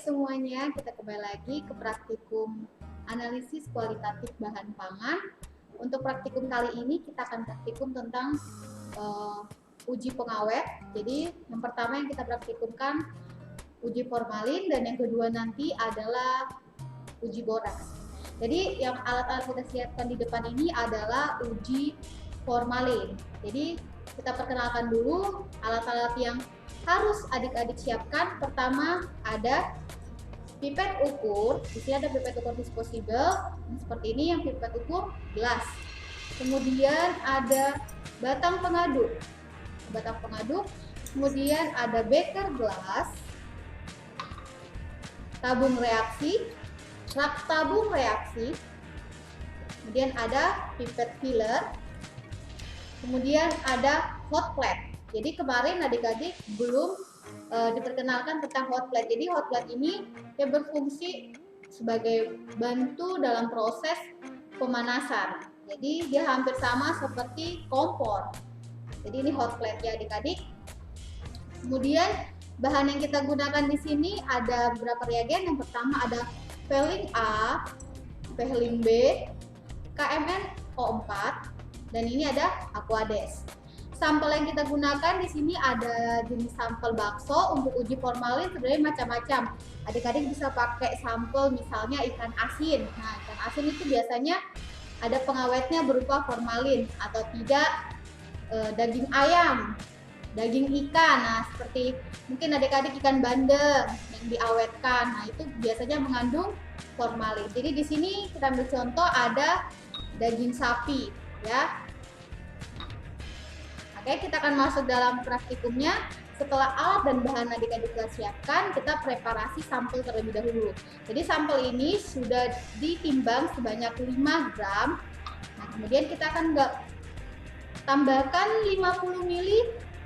semuanya, kita kembali lagi ke praktikum analisis kualitatif bahan pangan. Untuk praktikum kali ini kita akan praktikum tentang uji pengawet. Jadi yang pertama yang kita praktikumkan uji formalin, dan yang kedua nanti adalah uji boraks. Jadi yang alat-alat kita siapkan di depan ini adalah uji formalin. Jadi kita perkenalkan dulu alat-alat yang harus adik-adik siapkan. Pertama ada pipet ukur. Di sini ada pipet ukur disposable seperti ini, yang pipet ukur gelas. Kemudian ada batang pengaduk. Kemudian ada beker gelas, tabung reaksi, rak tabung reaksi. Kemudian ada pipet filler. Kemudian ada hot plate. Jadi kemarin adik-adik belum diperkenalkan tentang hot plate. Jadi hot plate ini yang berfungsi sebagai bantu dalam proses pemanasan. Jadi dia hampir sama seperti kompor. Jadi ini hot plate ya adik-adik. Kemudian bahan yang kita gunakan di sini ada beberapa reagen. Yang pertama ada Velling A, Velling B, KMnO4, dan ini ada Aquades. Sampel yang kita gunakan di sini ada jenis sampel bakso. Untuk uji formalin sebenarnya macam-macam. Adik-adik bisa pakai sampel misalnya ikan asin. Nah, ikan asin itu biasanya ada pengawetnya berupa formalin, atau tidak daging ayam, daging ikan. Nah, seperti mungkin adik-adik ikan bandeng yang diawetkan. Nah, itu biasanya mengandung formalin. Jadi di sini kita ambil contoh ada daging sapi, ya. Oke, kita akan masuk dalam praktikumnya. Setelah alat dan bahan adik-adik kita siapkan, kita preparasi sampel terlebih dahulu. Jadi sampel ini sudah ditimbang sebanyak 5 gram. Nah, kemudian kita akan tambahkan 50 ml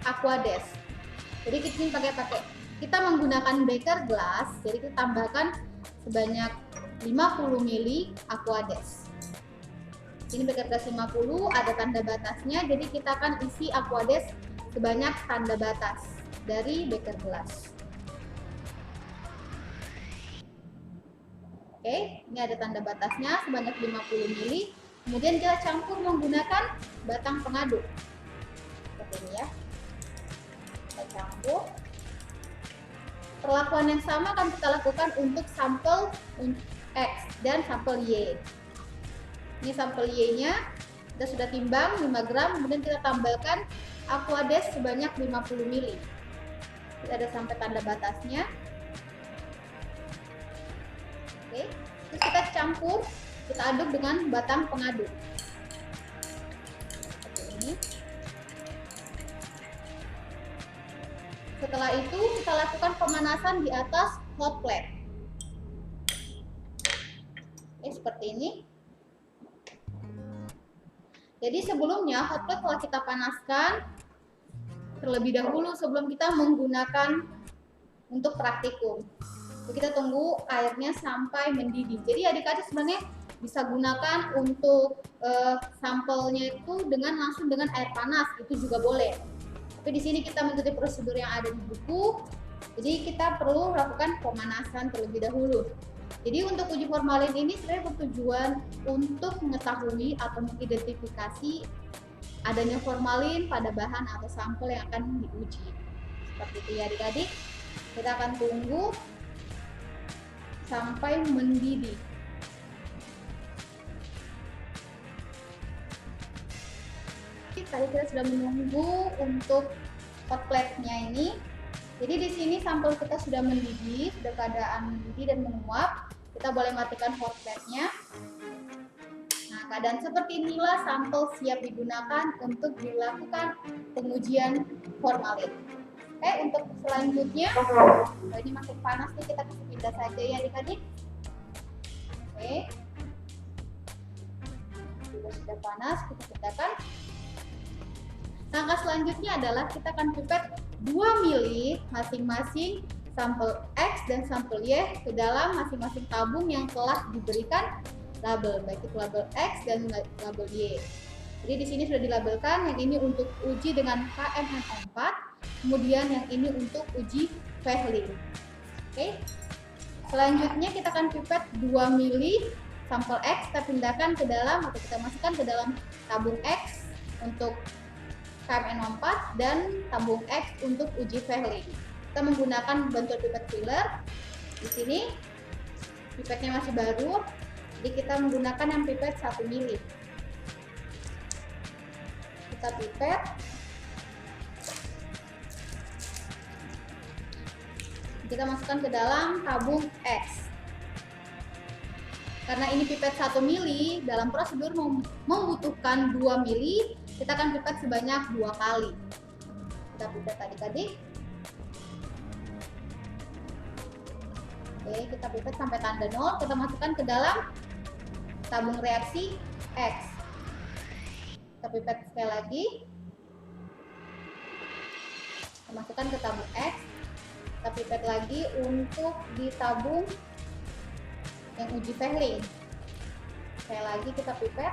Aquades. Jadi kita menggunakan beker gelas, jadi kita tambahkan sebanyak 50 ml Aquades. Ini beker gelas 50, ada tanda batasnya, jadi kita akan isi Aquades sebanyak tanda batas dari beker gelas. Oke, ini ada tanda batasnya sebanyak 50 ml. Kemudian kita campur menggunakan batang pengaduk. Seperti ini ya. Kita campur. Perlakuan yang sama akan kita lakukan untuk sampel X dan sampel Y. Ini sampel Y-nya kita sudah timbang 5 gram, kemudian kita tambahkan Aquades sebanyak 50 ml. Kita ada sampai tanda batasnya. Oke, terus kita campur, kita aduk dengan batang pengaduk. Seperti ini. Setelah itu kita lakukan pemanasan di atas hot plate. Oke, seperti ini. Jadi sebelumnya hot plate telah kita panaskan terlebih dahulu sebelum kita menggunakan untuk praktikum. Jadi kita tunggu airnya sampai mendidih. Jadi adik-adik sebenarnya bisa gunakan untuk sampelnya itu langsung dengan air panas, itu juga boleh. Tapi di sini kita mengikuti prosedur yang ada di buku. Jadi kita perlu melakukan pemanasan terlebih dahulu. Jadi untuk uji formalin ini sebenarnya bertujuan untuk mengetahui atau mengidentifikasi adanya formalin pada bahan atau sampel yang akan diuji. Seperti itu ya adik-adik. Kita akan tunggu sampai mendidih. Tadi kita sudah menunggu untuk hot plate-nya ini. Jadi di sini sampel kita sudah mendidih, sudah keadaan mendidih dan menguap. Kita boleh matikan hot plate-nya. Nah, keadaan seperti inilah sampel siap digunakan untuk dilakukan pengujian formalin. Oke, untuk selanjutnya, ini masih panas nih, kita kasih pindah saja ya adik-adik. Oke, sudah panas, kita pindahkan. Langkah selanjutnya adalah kita akan pipet 2 ml masing-masing sampel X dan sampel Y ke dalam masing-masing tabung yang telah diberikan label, baik itu label X dan label Y. Jadi di sini sudah dilabelkan, yang ini untuk uji dengan KMnO4, kemudian yang ini untuk uji Velling. Oke. Selanjutnya kita akan pipet 2 mili sampel X, kita pindahkan ke dalam atau kita masukkan ke dalam tabung X untuk KMN04 dan tabung X untuk uji Fehling. Kita menggunakan bantuan pipet filler. Di sini pipetnya masih baru, jadi kita menggunakan yang pipet 1 mili. Kita pipet. Kita masukkan ke dalam tabung X. Karena ini pipet 1 mili, dalam prosedur membutuhkan 2 mili, kita akan pipet sebanyak 2 kali. Kita pipet adik-adik. Oke, kita pipet sampai tanda 0, kita masukkan ke dalam tabung reaksi X. Kita pipet sekali lagi. Kita masukkan ke tabung X. Kita pipet lagi untuk di tabung yang uji Fehling. Sekali lagi kita pipet.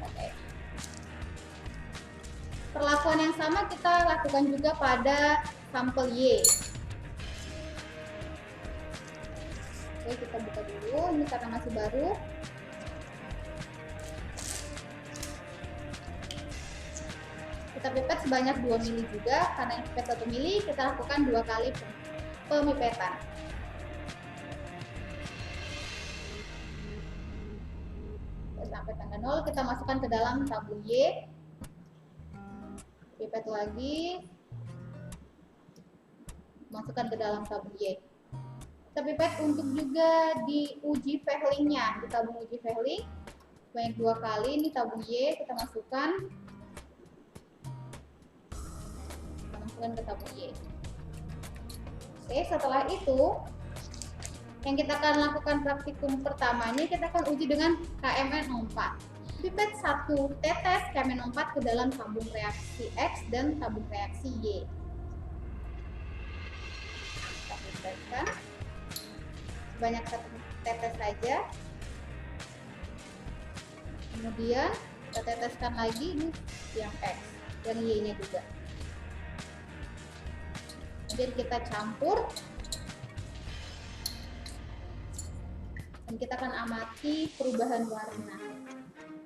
Oke. Perlakuan yang sama kita lakukan juga pada sampel Y. Oke, kita buka dulu. Ini karena masih baru. Kita pipet sebanyak 2 mili juga, karena ini pipet 1 mili, kita lakukan 2 kali pemipetan. Sampai tanggal 0, kita masukkan ke dalam tabung Y. Pipet lagi. Masukkan ke dalam tabung Y. Kita pipet untuk juga di uji Fehlingnya, di tabung uji Fehling. Sebanyak 2 kali, ini tabung Y, kita masukkan. Ke tabung Y. Oke, setelah itu yang kita akan lakukan praktikum pertama ini, kita akan uji dengan KMN04. Pipet 1 tetes KMN04 ke dalam tabung reaksi X dan tabung reaksi Y. Kita pipetkan sebanyak 1 tetes saja. Kemudian kita teteskan lagi yang X dan Y-nya juga. Kemudian kita campur dan kita akan amati perubahan warna.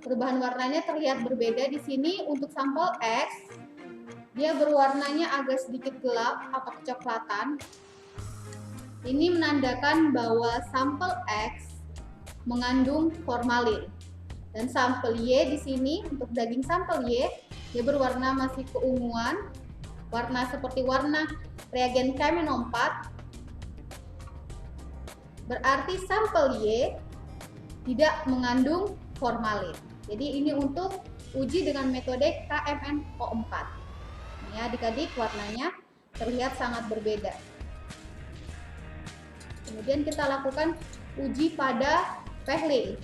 Perubahan warnanya terlihat berbeda di sini. Untuk sampel X, dia berwarnanya agak sedikit gelap atau kecoklatan. Ini menandakan bahwa sampel X mengandung formalin. Dan sampel Y di sini, untuk daging sampel Y, dia berwarna masih keunguan, warna seperti warna reagen KMN04, berarti sampel Y tidak mengandung formalin. Jadi ini untuk uji dengan metode KMN04. Ini adik-adik, warnanya terlihat sangat berbeda. Kemudian kita lakukan uji pada Fehling.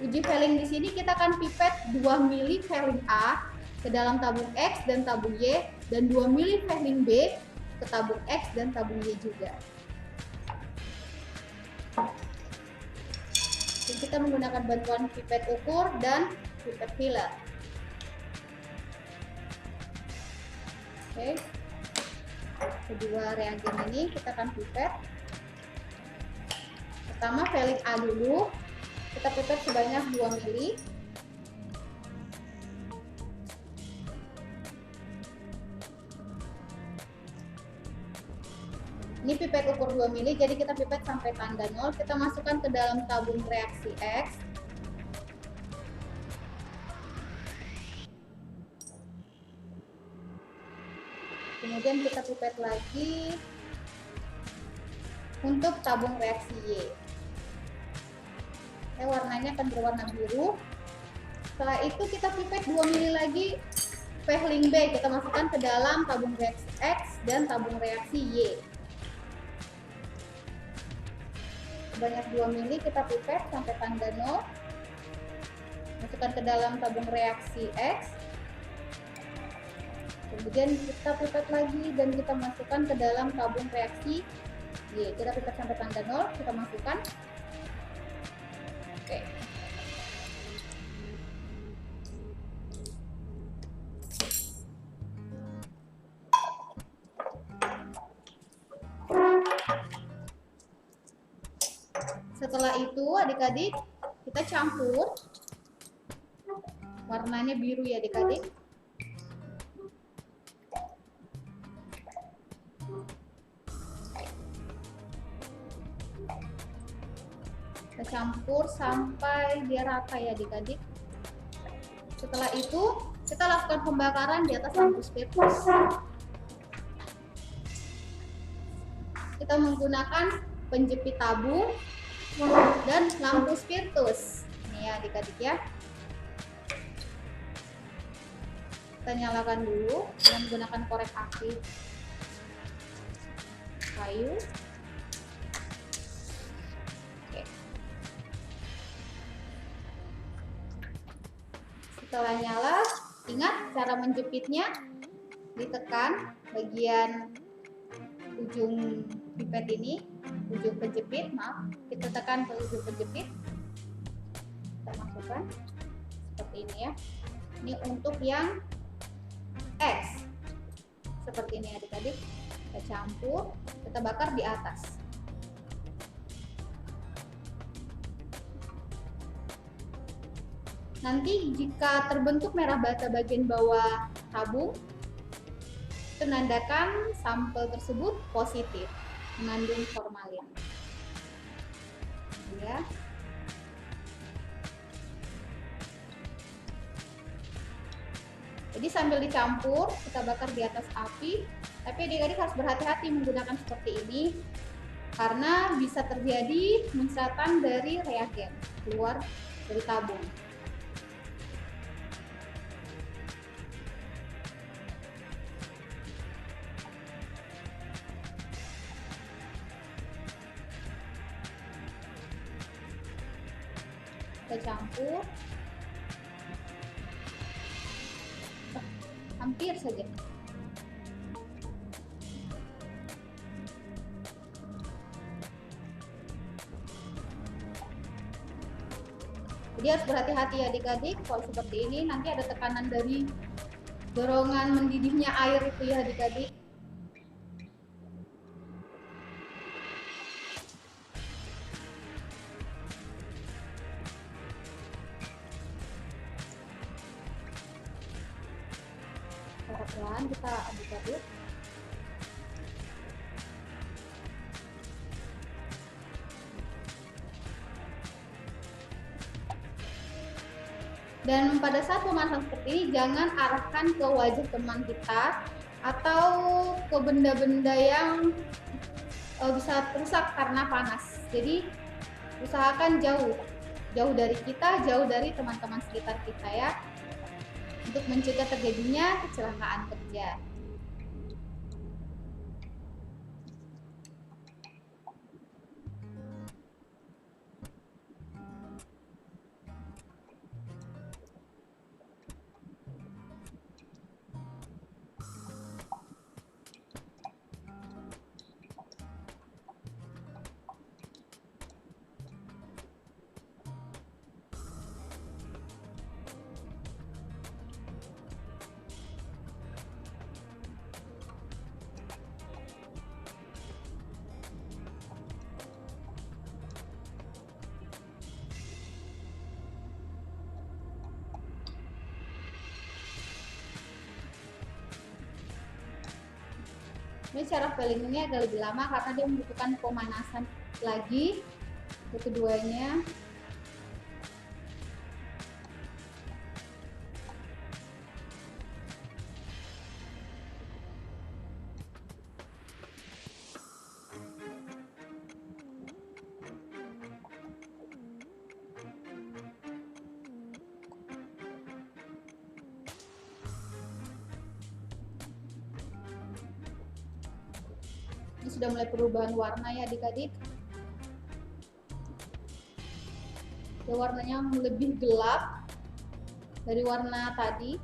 Uji Fehling di sini kita akan pipet 2 mili Fehling A ke dalam tabung X dan tabung Y, dan 2 mili Fehling B ke tabung X dan tabung Y juga. Dan kita menggunakan bantuan pipet ukur dan pipet filler. Oke, kedua reagen ini kita akan pipet. Pertama Fehling A dulu, kita pipet sebanyak 2 mili. Ini pipet ukur 2 mili, jadi kita pipet sampai tanda 0. Kita masukkan ke dalam tabung reaksi X. Kemudian kita pipet lagi untuk tabung reaksi Y. Warnanya akan berwarna biru. Setelah itu kita pipet 2 mili lagi Fehling B. Kita masukkan ke dalam tabung reaksi X dan tabung reaksi Y. Sebanyak 2 mili kita pipet sampai tanda 0. Masukkan ke dalam tabung reaksi X. Kemudian kita pipet lagi dan kita masukkan ke dalam tabung reaksi Y. Kita pipet sampai tanda 0, kita masukkan. Oke. Setelah itu adik-adik kita campur, warnanya biru ya adik-adik. Kita campur sampai dia rata ya adik-adik. Setelah itu kita lakukan pembakaran di atas lampu spiritus. Kita menggunakan penjepit tabung dan lampu spiritus. Ini ya adik-adik ya. Kita nyalakan dulu dengan menggunakan korek api kayu. Oke. Setelah nyala, ingat cara menjepitnya, ditekan bagian ujung pipet ini, ujung penjepit, maaf, kita tekan ke ujung penjepit, kita masukkan seperti ini ya. Ini untuk yang X, seperti ini adik-adik. Kita campur, kita bakar di atas. Nanti jika terbentuk merah bata bagian bawah tabung, itu menandakan sampel tersebut positif, mengandung formalin. Ya. Jadi sambil dicampur, kita bakar di atas api, tapi adik-adik harus berhati-hati menggunakan seperti ini, karena bisa terjadi muncratan dari reagen keluar dari tabung. Kita campur, hampir saja. Jadi harus berhati-hati ya adik-adik, kalau seperti ini nanti ada tekanan dari dorongan mendidihnya air itu ya adik-adik. Pelan-pelan kita aduk-aduk. Dan pada saat pemanasan seperti ini, jangan arahkan ke wajah teman kita atau ke benda-benda yang bisa rusak karena panas. Jadi usahakan jauh dari kita, jauh dari teman-teman sekitar kita ya, untuk mencegah terjadinya kecelakaan kerja. Ini cara filling ini agak lebih lama karena dia membutuhkan pemanasan lagi keduanya. Ini sudah mulai perubahan warna ya adik-adik. Ya, warnanya lebih gelap dari warna tadi.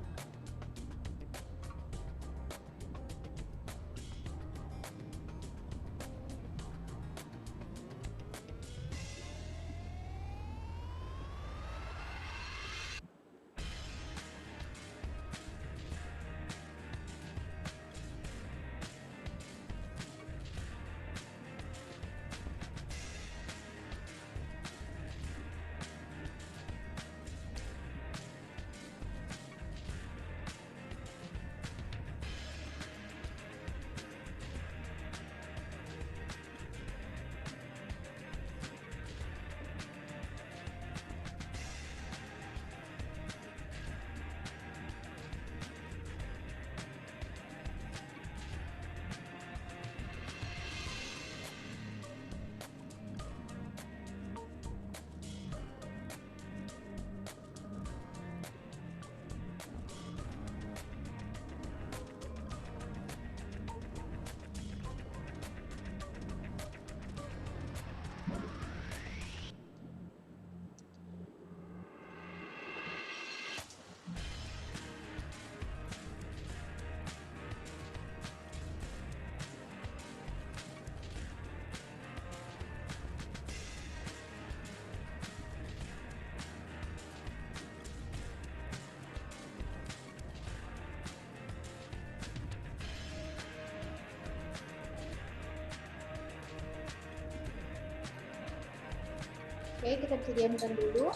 Oke, kita bisa diamkan dulu.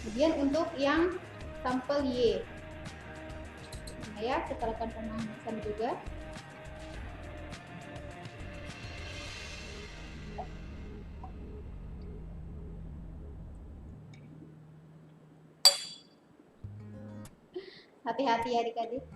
Kemudian untuk yang sampel Y, nah ya, kita lakukan pemanasan juga. Hati-hati ya adik-adik.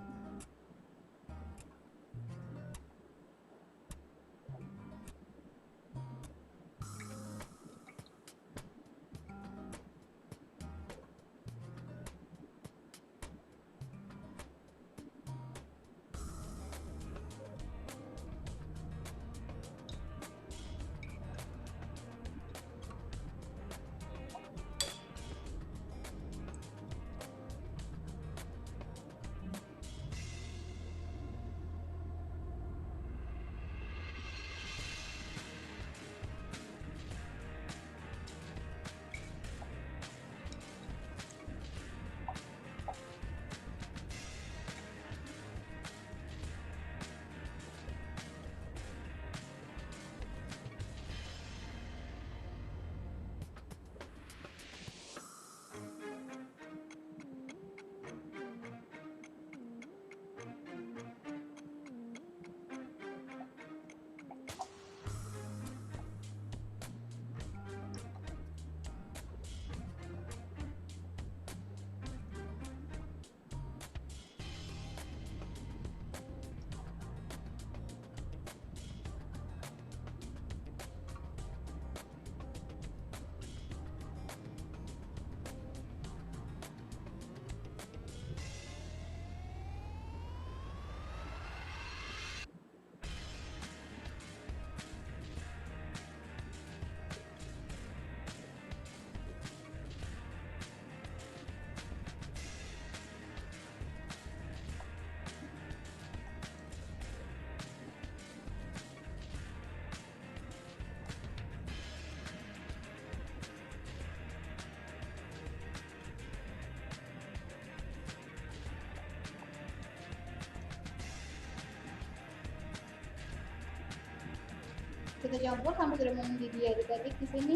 Kita campur sampai sudah mendidih adik-adik di sini.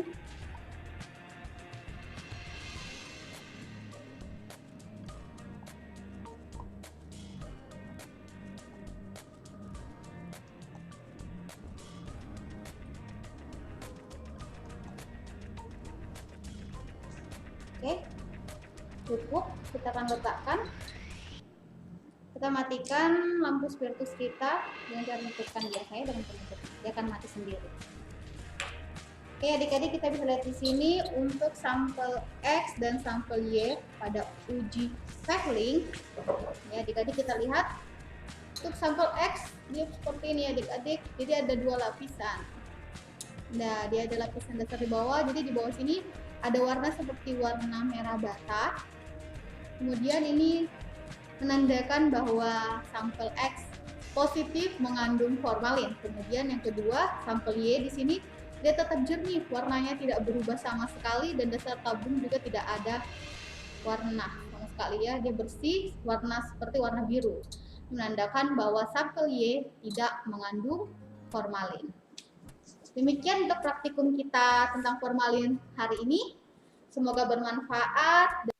Oke, cukup. Kita akan letakkan. Kita matikan lampu spiritus kita dengan cara menutupkan biasanya dengan penutup. Dia akan mati sendiri. Oke, adik-adik, kita bisa lihat di sini untuk sampel X dan sampel Y pada uji Vechling. Ya, adik-adik, kita lihat untuk sampel X dia seperti ini adik-adik. Jadi ada dua lapisan. Nah, dia ada lapisan dasar di bawah. Jadi di bawah sini ada warna seperti warna merah bata. Kemudian ini menandakan bahwa sampel X positif mengandung formalin. Kemudian yang kedua, sampel Y di sini dia tetap jernih, warnanya tidak berubah sama sekali dan dasar tabung juga tidak ada warna sama sekali ya, dia bersih, warna seperti warna biru. Menandakan bahwa sampel Y tidak mengandung formalin. Demikian untuk praktikum kita tentang formalin hari ini. Semoga bermanfaat.